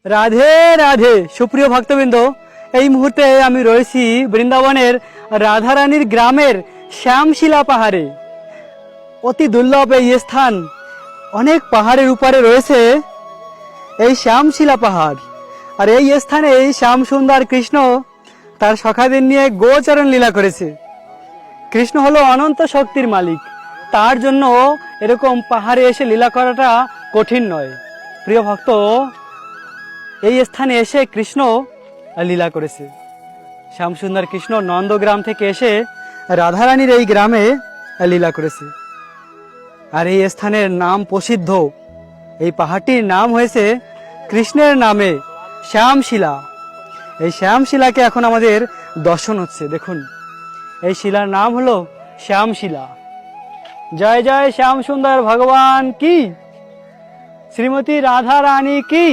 রাধে রাধে সুপ্রিয় ভক্তবৃন্দ, এই মুহূর্তে আমি রয়েছি বৃন্দাবনের রাধারানীর গ্রামের শ্যামশিলা পাহাড়ে। অতি দুর্লভ এই স্থান, অনেক পাহাড়ের উপরে রয়েছে এই শ্যামশিলা পাহাড়। আর এই স্থানে শ্যাম সুন্দর কৃষ্ণ তার সখাদের নিয়ে গোচরণ লীলা করেছে। কৃষ্ণ হলো অনন্ত শক্তির মালিক, তার জন্য এরকম পাহাড়ে এসে লীলা করাটা কঠিন নয়। প্রিয় ভক্ত, এই স্থানে এসে কৃষ্ণ লীলা করেছে। শ্যামসুন্দর কৃষ্ণ নন্দগ্রাম থেকে এসে রাধারানীর এই গ্রামে লীলা করেছে। আর এই স্থানের নাম প্রসিদ্ধ, এই পাহাড়টির নাম হয়েছে কৃষ্ণের নামে শ্যামশিলা। এই শ্যামশিলাকে এখন আমাদের দর্শন হচ্ছে। দেখুন, এই শিলার নাম হলো শ্যামশিলা। জয় জয় শ্যাম সুন্দর ভগবান কি, শ্রীমতী রাধা রানী কি।